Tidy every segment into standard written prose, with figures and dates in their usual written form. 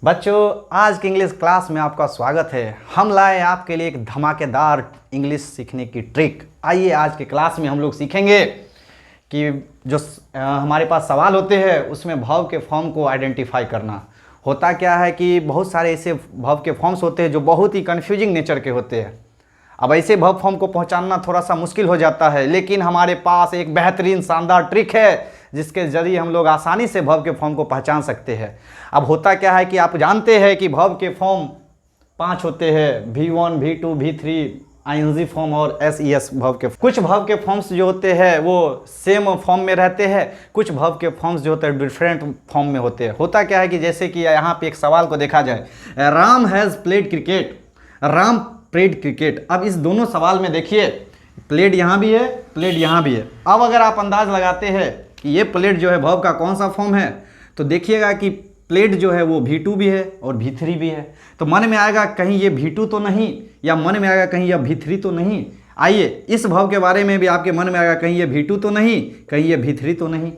बच्चों, आज की इंग्लिश क्लास में आपका स्वागत है। हम लाए आपके लिए एक धमाकेदार इंग्लिश सीखने की ट्रिक। आइए आज की क्लास में हम लोग सीखेंगे कि जो हमारे पास सवाल होते हैं उसमें वर्ब के फॉर्म को आइडेंटिफाई करना। होता क्या है कि बहुत सारे ऐसे वर्ब के फॉर्म्स होते हैं जो बहुत ही कन्फ्यूजिंग नेचर के होते हैं। अब ऐसे वर्ब फॉर्म को पहचानना थोड़ा सा मुश्किल हो जाता है, लेकिन हमारे पास एक बेहतरीन शानदार ट्रिक है जिसके जरिए हम लोग आसानी से वर्ब के फॉर्म को पहचान सकते हैं। अब होता क्या है कि आप जानते हैं कि वर्ब के फॉर्म 5 होते हैं, V1, V2, V3, ING form और SES वर्ब के। कुछ वर्ब के फॉर्म्स जो होते हैं वो सेम फॉर्म में रहते हैं, कुछ वर्ब के फॉर्म्स जो होते हैं डिफरेंट फॉर्म में होते हैं। होता क्या है कि जैसे कि यहाँ पे एक सवाल को देखा जाए, Ram has played cricket, Ram played cricket. अब इस दोनों सवाल में देखिए, प्लेड यहाँ भी है, प्लेड यहाँ भी है। अब अगर आप अंदाज लगाते हैं कि ये प्लेड जो है वर्ब का कौन सा फॉर्म है, तो देखिएगा कि प्लेड जो है वो V2 भी है और V3 भी है। तो मन में आएगा कहीं ये V2 तो नहीं, या मन में आएगा कहीं ये V3 तो नहीं। आइए इस वर्ब के बारे में भी आपके मन में आएगा कहीं ये V2 तो नहीं, कहीं ये V3 तो नहीं।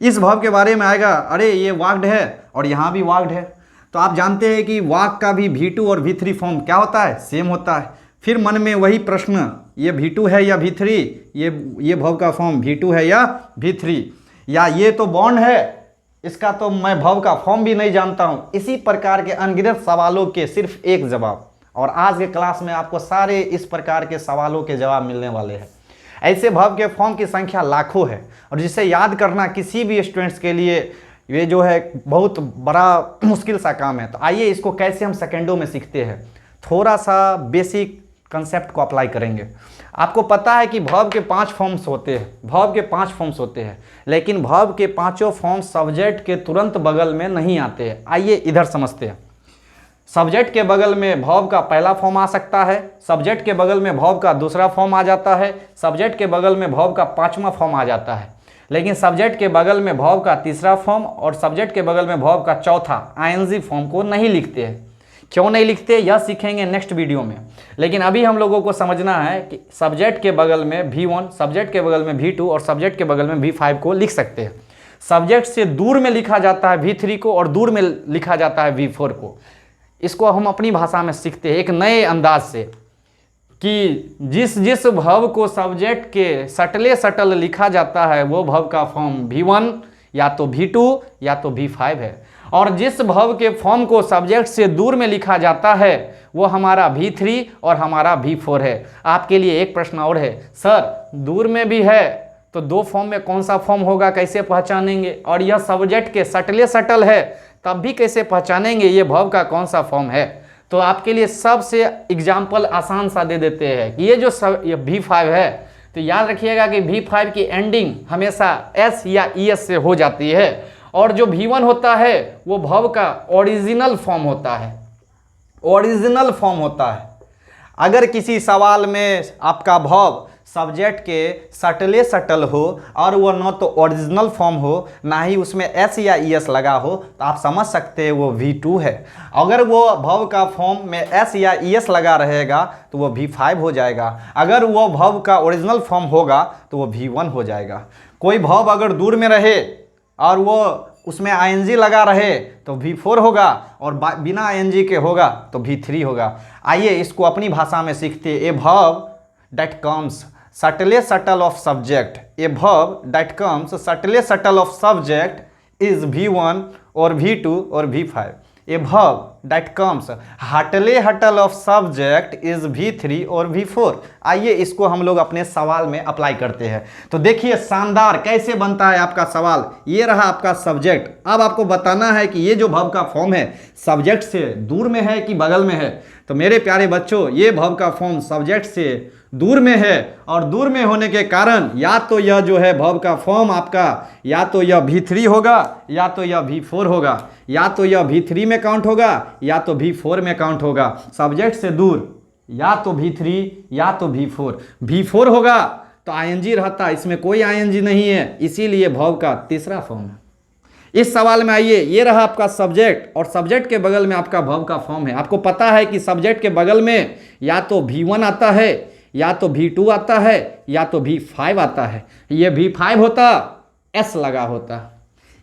इस वर्ब के बारे में आएगा अरे ये वाक्ड है और यहाँ भी वाक्ड है। तो आप जानते हैं कि वाक का भी V2 और V3 फॉर्म क्या होता है, सेम होता है। फिर मन में वही प्रश्न, ये V2 है या V3, ये वर्ब का फॉर्म V2 है या V3, या ये तो बॉन्ड है, इसका तो मैं वर्ब का फॉर्म भी नहीं जानता हूँ। इसी प्रकार के अनगिनत सवालों के सिर्फ एक जवाब, और आज के क्लास में आपको सारे इस प्रकार के सवालों के जवाब मिलने वाले हैं। ऐसे वर्ब के फॉर्म की संख्या लाखों है और जिसे याद करना किसी भी स्टूडेंट्स के लिए ये जो है बहुत बड़ा मुश्किल सा काम है। तो आइए इसको कैसे हम सेकेंडों में सीखते हैं, थोड़ा सा बेसिक कंसेप्ट को अप्लाई करेंगे। आपको पता है कि वर्ब के 5 फॉर्म्स होते हैं, वर्ब के 5 फॉर्म्स होते हैं, लेकिन वर्ब के पांचों फॉर्म सब्जेक्ट के तुरंत बगल में नहीं आते हैं। आइए इधर समझते हैं। सब्जेक्ट के बगल में वर्ब का पहला फॉर्म आ सकता है, सब्जेक्ट के बगल में वर्ब का दूसरा फॉर्म आ जाता है, सब्जेक्ट के बगल में वर्ब का 5वां फॉर्म आ जाता है, लेकिन सब्जेक्ट के बगल में वर्ब का तीसरा फॉर्म और सब्जेक्ट के बगल में वर्ब का चौथा ING फॉर्म को नहीं लिखते हैं। क्यों नहीं लिखते यह सीखेंगे नेक्स्ट वीडियो में, लेकिन अभी हम लोगों को समझना है कि सब्जेक्ट के बगल में V1, सब्जेक्ट के बगल में V2 और सब्जेक्ट के बगल में V5 को लिख सकते हैं। सब्जेक्ट से दूर में लिखा जाता है V3 को और दूर में लिखा जाता है V4 को। इसको हम अपनी भाषा में सीखते हैं एक नए अंदाज से कि जिस वर्ब को सब्जेक्ट के सटल लिखा जाता है वो वर्ब का फॉर्म V1 या तो V2 या तो V5 है, और जिस वर्ब के फॉर्म को सब्जेक्ट से दूर में लिखा जाता है वो हमारा V3 और हमारा V4 है। आपके लिए एक प्रश्न और है, सर दूर में भी है तो 2 फॉर्म में कौन सा फॉर्म होगा, कैसे पहचानेंगे? और यह सब्जेक्ट के सटल है तब भी कैसे पहचानेंगे ये वर्ब का कौन सा फॉर्म है? तो आपके लिए सबसे एग्जाम्पल आसान सा दे देते हैं कि ये V5 है, तो याद रखिएगा कि V5 की एंडिंग हमेशा S या ES से हो जाती है, और जो V1 होता है वो वर्ब का ओरिजिनल फॉर्म होता है, ओरिजिनल फॉर्म होता है। अगर किसी सवाल में आपका वर्ब सब्जेक्ट के सटल हो और वो न तो ओरिजिनल फॉर्म हो ना ही उसमें S या ES लगा हो, तो आप समझ सकते हैं वो V2 है। अगर वो वर्ब का फॉर्म में S या ES लगा रहेगा तो वो V5 हो जाएगा। अगर वो वर्ब का ओरिजिनल फॉर्म होगा तो वो V1 हो जाएगा। कोई वर्ब अगर दूर में रहे और वो उसमें ING लगा रहे तो V4 होगा, और बिना ING के होगा तो V3 होगा। आइए इसको अपनी भाषा में सीखते हैं। A verb that comes subtle of subject, a verb that comes subtle of subject is V1 और V2 और V5। A verb that comes हटल ऑफ सब्जेक्ट इज V3 और V4। आइए इसको हम लोग अपने सवाल में अप्लाई करते हैं। तो देखिए शानदार कैसे बनता है आपका सवाल। ये रहा आपका सब्जेक्ट। अब आपको बताना है कि ये जो वर्ब का फॉर्म है सब्जेक्ट से दूर में है कि बगल में है। तो मेरे प्यारे बच्चों, ये वर्ब का फॉर्म सब्जेक्ट से दूर में है, और दूर में होने के कारण या तो यह जो है वर्ब का फॉर्म आपका या तो यह V3 होगा या तो यह V4 होगा, या तो यह V3 में काउंट होगा या तो V4 में काउंट होगा। सब्जेक्ट से दूर या तो V3 या तो V4। V4 होगा तो ING रहता है, इसमें कोई ING नहीं है, इसीलिए वर्ब का तीसरा फॉर्म है। इस सवाल में आइए, ये रहा आपका सब्जेक्ट और सब्जेक्ट के बगल में आपका वर्ब का फॉर्म है। आपको पता है कि सब्जेक्ट के बगल में या तो V1 आता है या तो V2 आता है या तो V5 आता है। ये V5 होता S लगा होता,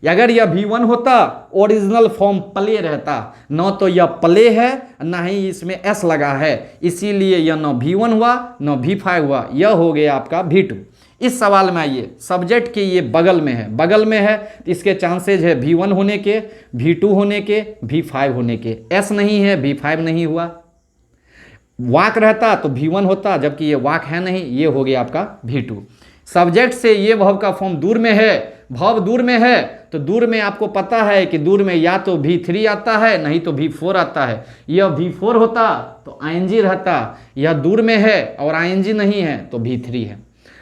अगर यह V1 होता ओरिजिनल फॉर्म प्ले रहता, न तो यह प्ले है न ही इसमें S लगा है, इसीलिए यह न V1 हुआ न V5 हुआ, यह हो गया आपका V2। इस सवाल में आइए, सब्जेक्ट के ये बगल में है, बगल में है तो इसके चांसेज है V1 होने के, V2 होने के, V5 होने के। S नहीं है, V5 नहीं हुआ। वाक रहता तो V1 होता, जबकि ये वाक है नहीं, ये हो गया आपका V2। सब्जेक्ट से ये वर्ब का फॉर्म दूर में है, वर्ब दूर में है तो दूर में आपको पता है कि दूर में या तो V3 आता है नहीं तो V4 आता है। यह V4 होता तो ing रहता, यह दूर में है और ing नहीं है तो V3 है।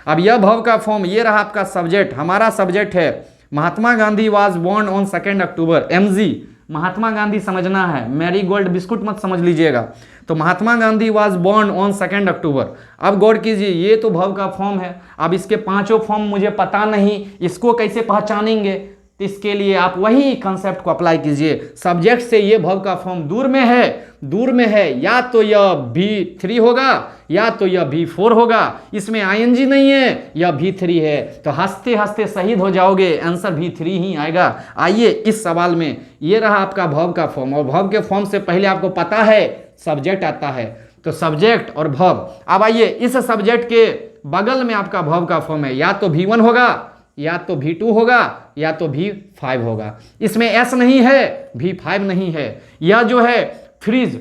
अब यह वर्ब का फॉर्म, ये रहा आपका सब्जेक्ट। हमारा सब्जेक्ट है Mahatma Gandhi was born on 2 October. MG Mahatma Gandhi समझना है, मैरी गोल्ड बिस्कुट मत समझ लीजिएगा। तो Mahatma Gandhi was born on 2 October. अब गौर कीजिए, ये तो वर्ब का फॉर्म है। अब इसके पांचों फॉर्म मुझे पता नहीं, इसको कैसे पहचानेंगे? तो इसके लिए आप वही कंसेप्ट को अप्लाई कीजिए। सब्जेक्ट से ये वर्ब का फॉर्म दूर में है, दूर में है, या तो यह V3 होगा या तो यह V4 होगा। इसमें ing नहीं है, यह V3 है। तो हंसते हंसते शहीद हो जाओगे, आंसर V3 ही आएगा। आइए इस सवाल में, ये रहा आपका वर्ब का फॉर्म, और वर्ब के फॉर्म से पहले आपको पता है सब्जेक्ट आता है, तो सब्जेक्ट और वर्ब। अब आइए इस सब्जेक्ट के बगल में आपका वर्ब का फॉर्म है, या तो V1 होगा या तो V2 होगा या तो V5 होगा। इसमें S नहीं है, V5 नहीं है। यह जो है फ्रिज,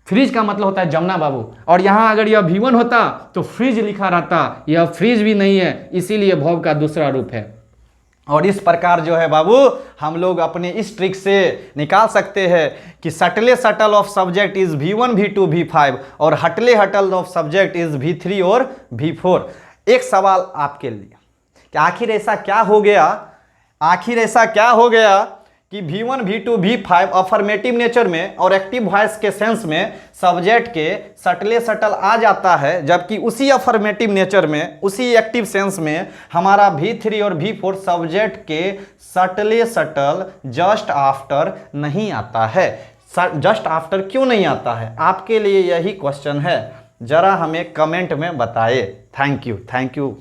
फ्रिज का मतलब होता है जमुना बाबू, और यहाँ अगर यह V1 होता तो फ्रिज लिखा रहता, यह फ्रिज भी नहीं है, इसीलिए वर्ब का दूसरा रूप है। और इस प्रकार जो है बाबू हम लोग अपने इस ट्रिक से निकाल सकते हैं कि सटले subtle of subject is V1 V2 V5 और हटले हटल ऑफ सब्जेक्ट इज V3 और V4। एक सवाल आपके लिए कि आखिर ऐसा क्या हो गया, आखिर ऐसा क्या हो गया कि V1 V2 V5 affirmative nature में और एक्टिव वॉइस के सेंस में सब्जेक्ट के सटले सटल आ जाता है, जबकि उसी अफर्मेटिव नेचर में, उसी एक्टिव सेंस में हमारा V3 और V4 सब्जेक्ट के सटले सटल जस्ट आफ्टर नहीं आता है। जस्ट आफ्टर क्यों नहीं आता है? आपके लिए यही क्वेश्चन है, जरा हमें कमेंट में बताइए। Thank you.